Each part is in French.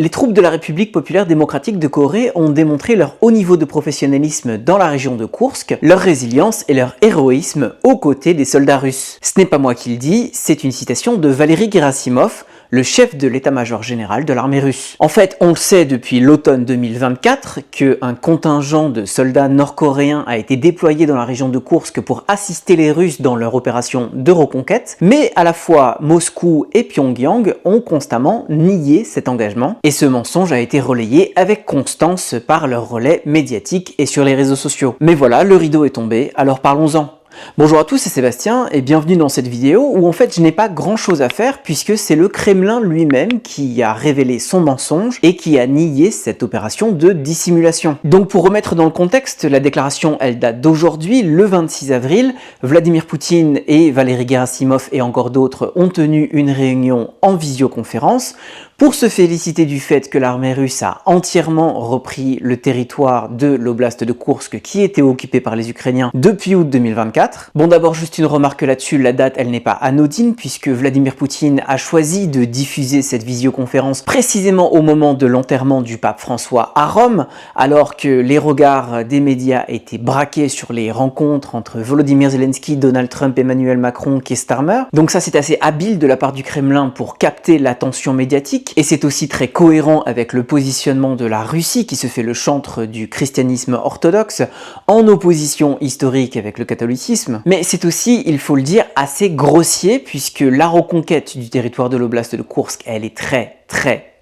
Les troupes de la République populaire démocratique de Corée ont démontré leur haut niveau de professionnalisme dans la région de Koursk, leur résilience et leur héroïsme aux côtés des soldats russes. Ce n'est pas moi qui le dis, c'est une citation de Valery Gerasimov, le chef de l'état-major général de l'armée russe. En fait, on le sait depuis l'automne 2024 qu'un contingent de soldats nord-coréens a été déployé dans la région de Koursk pour assister les Russes dans leur opération de reconquête, mais à la fois Moscou et Pyongyang ont constamment nié cet engagement, et ce mensonge a été relayé avec constance par leurs relais médiatiques et sur les réseaux sociaux. Mais voilà, le rideau est tombé, alors parlons-en. Bonjour à tous, c'est Sébastien et bienvenue dans cette vidéo où en fait je n'ai pas grand chose à faire puisque c'est le Kremlin lui-même qui a révélé son mensonge et qui a nié cette opération de dissimulation. Donc pour remettre dans le contexte, la déclaration elle date d'aujourd'hui, le 26 avril. Vladimir Poutine et Valery Gerasimov et encore d'autres ont tenu une réunion en visioconférence pour se féliciter du fait que l'armée russe a entièrement repris le territoire de l'oblast de Koursk qui était occupé par les Ukrainiens depuis août 2024. Bon, d'abord juste une remarque là-dessus, la date elle n'est pas anodine puisque Vladimir Poutine a choisi de diffuser cette visioconférence précisément au moment de l'enterrement du pape François à Rome, alors que les regards des médias étaient braqués sur les rencontres entre Volodymyr Zelensky, Donald Trump, Emmanuel Macron, Keir Starmer. Donc ça c'est assez habile de la part du Kremlin pour capter l'attention médiatique. Et c'est aussi très cohérent avec le positionnement de la Russie qui se fait le chantre du christianisme orthodoxe en opposition historique avec le catholicisme. Mais c'est aussi, il faut le dire, assez grossier puisque la reconquête du territoire de l'oblast de Koursk, elle est très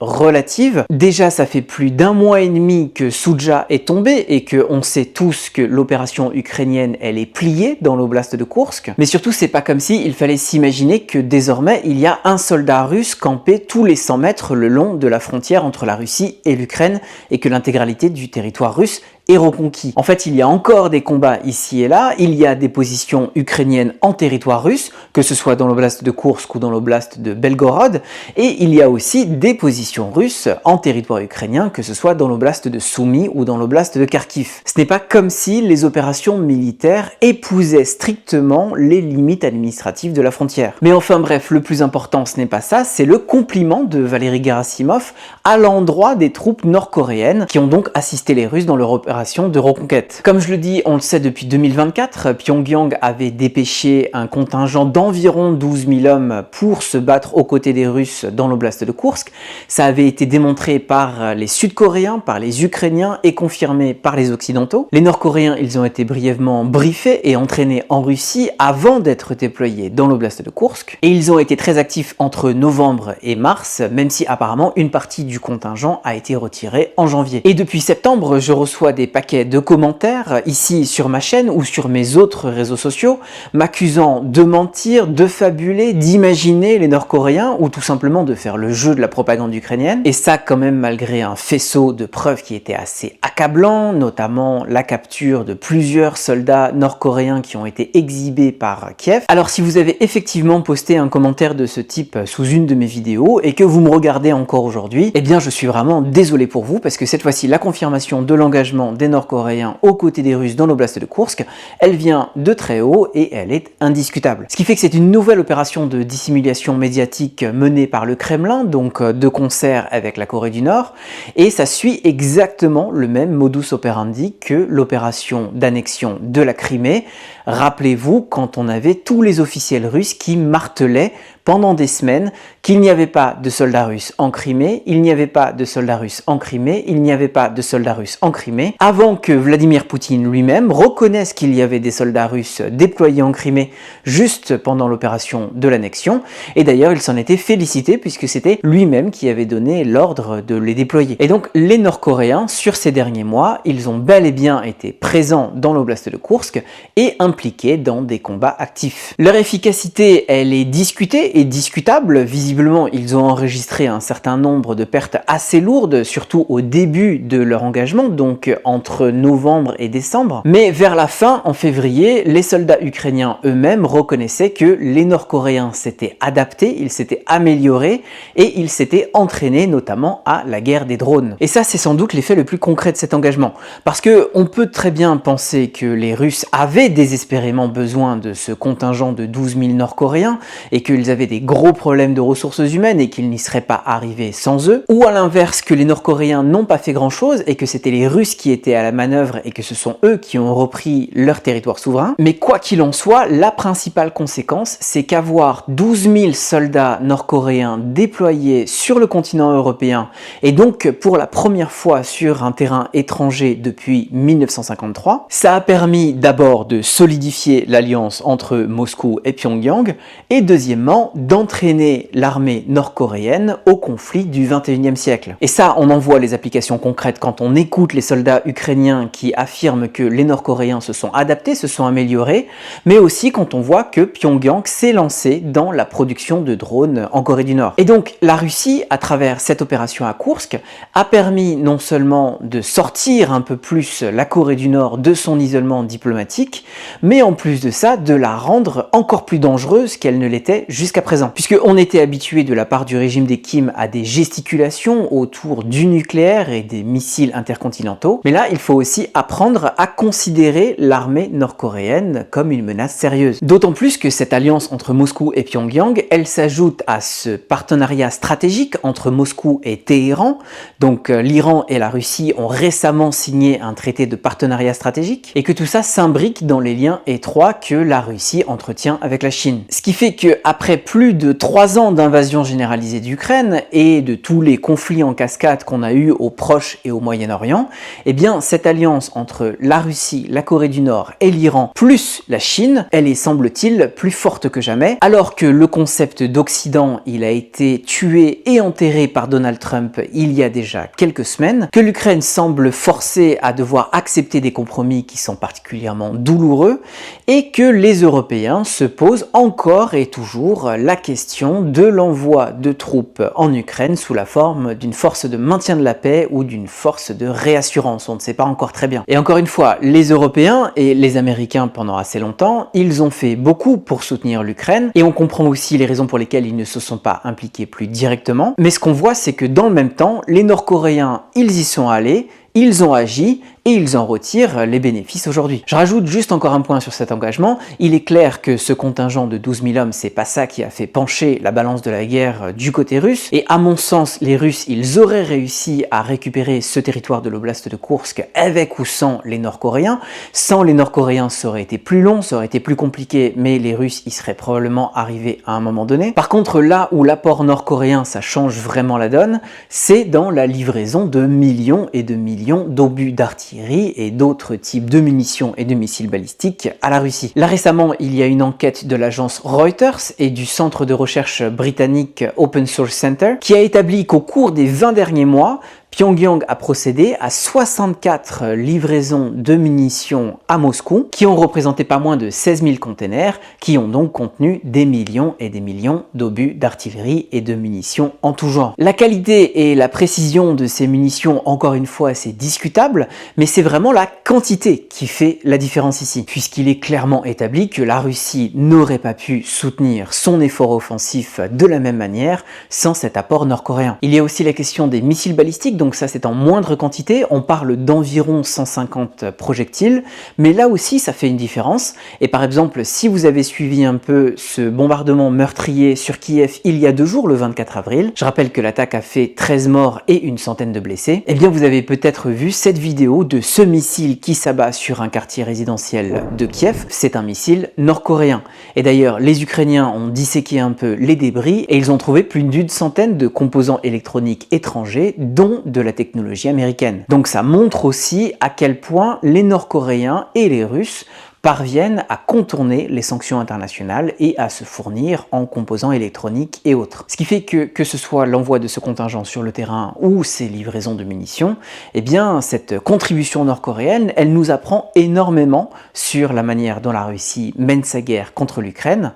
relative. Déjà, ça fait plus d'un mois et demi que Soudzha est tombé et que on sait tous que l'opération ukrainienne, elle est pliée dans l'oblast de Koursk. Mais surtout, c'est pas comme si il fallait s'imaginer que désormais, il y a un soldat russe campé tous les 100 mètres le long de la frontière entre la Russie et l'Ukraine et que l'intégralité du territoire russe est reconquis. En fait, il y a encore des combats ici et là, il y a des positions ukrainiennes en territoire russe, que ce soit dans l'oblast de Koursk ou dans l'oblast de Belgorod, et il y a aussi des positions russes en territoire ukrainien, que ce soit dans l'oblast de Soumy ou dans l'oblast de Kharkiv. Ce n'est pas comme si les opérations militaires épousaient strictement les limites administratives de la frontière. Mais enfin bref, le plus important ce n'est pas ça, c'est le compliment de Valery Gerasimov à l'endroit des troupes nord-coréennes qui ont donc assisté les Russes dans leur opération de reconquête. Comme je le dis, on le sait depuis 2024, Pyongyang avait dépêché un contingent d'environ 12 000 hommes pour se battre aux côtés des Russes dans l'oblast de Koursk. Ça avait été démontré par les Sud-Coréens, par les Ukrainiens et confirmé par les Occidentaux. Les Nord-Coréens, ils ont été brièvement briefés et entraînés en Russie avant d'être déployés dans l'oblast de Koursk. Et ils ont été très actifs entre novembre et mars, même si apparemment une partie du contingent a été retirée en janvier. Et depuis septembre, je reçois des paquets de commentaires ici sur ma chaîne ou sur mes autres réseaux sociaux m'accusant de mentir, de fabuler, d'imaginer les Nord-Coréens ou tout simplement de faire le jeu de la propagande ukrainienne. Et ça quand même malgré un faisceau de preuves qui était assez accablant, notamment la capture de plusieurs soldats nord-coréens qui ont été exhibés par Kiev. Alors si vous avez effectivement posté un commentaire de ce type sous une de mes vidéos et que vous me regardez encore aujourd'hui, eh bien je suis vraiment désolé pour vous parce que cette fois-ci la confirmation de l'engagement des Nord-Coréens aux côtés des Russes dans l'oblast de Koursk, elle vient de très haut et elle est indiscutable. Ce qui fait que c'est une nouvelle opération de dissimulation médiatique menée par le Kremlin, donc de concert avec la Corée du Nord, et ça suit exactement le même modus operandi que l'opération d'annexion de la Crimée. Rappelez-vous, quand on avait tous les officiels russes qui martelaient pendant des semaines qu'il n'y avait pas de soldats russes en Crimée, il n'y avait pas de soldats russes en Crimée, il n'y avait pas de soldats russes en Crimée, avant que Vladimir Poutine lui-même reconnaisse qu'il y avait des soldats russes déployés en Crimée juste pendant l'opération de l'annexion, et d'ailleurs il s'en était félicité puisque c'était lui-même qui avait donné l'ordre de les déployer. Et donc les Nord-Coréens, sur ces derniers mois, ils ont bel et bien été présents dans l'oblast de Koursk et impliqués dans des combats actifs. Leur efficacité, elle est discutée et discutable. Visiblement, ils ont enregistré un certain nombre de pertes assez lourdes, surtout au début de leur engagement, donc entre novembre et décembre. Mais vers la fin, en février, les soldats ukrainiens eux-mêmes reconnaissaient que les Nord-Coréens s'étaient adaptés, ils s'étaient améliorés et ils s'étaient entraînés notamment à la guerre des drones. Et ça, c'est sans doute l'effet le plus concret de cet engagement. Parce que on peut très bien penser que les Russes avaient désespérément besoin de ce contingent de 12 000 Nord-Coréens et qu'ils avaient avait des gros problèmes de ressources humaines et qu'il n'y serait pas arrivé sans eux, ou à l'inverse que les Nord-Coréens n'ont pas fait grand-chose et que c'était les Russes qui étaient à la manœuvre et que ce sont eux qui ont repris leur territoire souverain. Mais quoi qu'il en soit, la principale conséquence, c'est qu'avoir 12 000 soldats nord-coréens déployés sur le continent européen, et donc pour la première fois sur un terrain étranger depuis 1953, ça a permis d'abord de solidifier l'alliance entre Moscou et Pyongyang, et deuxièmement d'entraîner l'armée nord-coréenne au conflit du 21e siècle. Et ça, on en voit les applications concrètes quand on écoute les soldats ukrainiens qui affirment que les Nord-Coréens se sont adaptés, se sont améliorés, mais aussi quand on voit que Pyongyang s'est lancé dans la production de drones en Corée du Nord. Et donc la Russie, à travers cette opération à Koursk, a permis non seulement de sortir un peu plus la Corée du Nord de son isolement diplomatique, mais en plus de ça, de la rendre encore plus dangereuse qu'elle ne l'était jusqu'à présent. Puisqu'on était habitué de la part du régime des Kim à des gesticulations autour du nucléaire et des missiles intercontinentaux, mais là il faut aussi apprendre à considérer l'armée nord-coréenne comme une menace sérieuse. D'autant plus que cette alliance entre Moscou et Pyongyang, elle s'ajoute à ce partenariat stratégique entre Moscou et Téhéran. Donc l'Iran et la Russie ont récemment signé un traité de partenariat stratégique et que tout ça s'imbrique dans les liens étroits que la Russie entretient avec la Chine. Ce qui fait qu'après plus de 3 ans d'invasion généralisée d'Ukraine et de tous les conflits en cascade qu'on a eu au Proche et au Moyen-Orient, eh bien cette alliance entre la Russie, la Corée du Nord et l'Iran, plus la Chine, elle est semble-t-il plus forte que jamais, alors que le concept d'Occident, il a été tué et enterré par Donald Trump il y a déjà quelques semaines, que l'Ukraine semble forcée à devoir accepter des compromis qui sont particulièrement douloureux, et que les Européens se posent encore et toujours la question de l'envoi de troupes en Ukraine sous la forme d'une force de maintien de la paix ou d'une force de réassurance, on ne sait pas encore très bien. Et encore une fois, les Européens et les Américains pendant assez longtemps, ils ont fait beaucoup pour soutenir l'Ukraine, et on comprend aussi les raisons pour lesquelles ils ne se sont pas impliqués plus directement, mais ce qu'on voit c'est que dans le même temps, les Nord-Coréens, ils y sont allés, ils ont agi et ils en retirent les bénéfices aujourd'hui. Je rajoute juste encore un point sur cet engagement. Il est clair que ce contingent de 12 000 hommes, c'est pas ça qui a fait pencher la balance de la guerre du côté russe. Et à mon sens, les Russes, ils auraient réussi à récupérer ce territoire de l'oblast de Koursk avec ou sans les Nord-Coréens. Sans les Nord-Coréens, ça aurait été plus long, ça aurait été plus compliqué, mais les Russes y seraient probablement arrivés à un moment donné. Par contre, là où l'apport nord-coréen, ça change vraiment la donne, c'est dans la livraison de millions et de millions d'obus d'artillerie et d'autres types de munitions et de missiles balistiques à la Russie. Là récemment, il y a une enquête de l'agence Reuters et du centre de recherche britannique Open Source Center qui a établi qu'au cours des 20 derniers mois, Pyongyang a procédé à 64 livraisons de munitions à Moscou qui ont représenté pas moins de 16 000 containers qui ont donc contenu des millions et des millions d'obus d'artillerie et de munitions en tout genre. La qualité et la précision de ces munitions, encore une fois, c'est discutable, mais c'est vraiment la quantité qui fait la différence ici, puisqu'il est clairement établi que la Russie n'aurait pas pu soutenir son effort offensif de la même manière sans cet apport nord-coréen. Il y a aussi la question des missiles balistiques, donc ça c'est en moindre quantité, on parle d'environ 150 projectiles, mais là aussi ça fait une différence. Et par exemple, si vous avez suivi un peu ce bombardement meurtrier sur Kiev il y a 2 jours, le 24 avril, je rappelle que l'attaque a fait 13 morts et une centaine de blessés, et bien vous avez peut-être vu cette vidéo de ce missile qui s'abat sur un quartier résidentiel de Kiev. C'est un missile nord-coréen. Et d'ailleurs, les Ukrainiens ont disséqué un peu les débris et ils ont trouvé plus d'une centaine de composants électroniques étrangers, dont de la technologie américaine. Donc ça montre aussi à quel point les Nord-Coréens et les Russes parviennent à contourner les sanctions internationales et à se fournir en composants électroniques et autres. Ce qui fait que ce soit l'envoi de ce contingent sur le terrain ou ces livraisons de munitions, eh bien cette contribution nord-coréenne, elle nous apprend énormément sur la manière dont la Russie mène sa guerre contre l'Ukraine,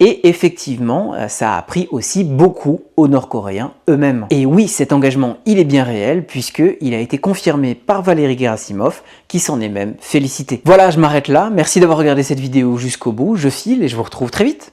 et effectivement ça a appris aussi beaucoup aux Nord-Coréens eux-mêmes. Et oui, cet engagement, il est bien réel puisqu'il a été confirmé par Valéry Gerasimov qui s'en est même félicité. Voilà, je m'arrête là. Merci d'avoir regardé cette vidéo jusqu'au bout, je file et je vous retrouve très vite.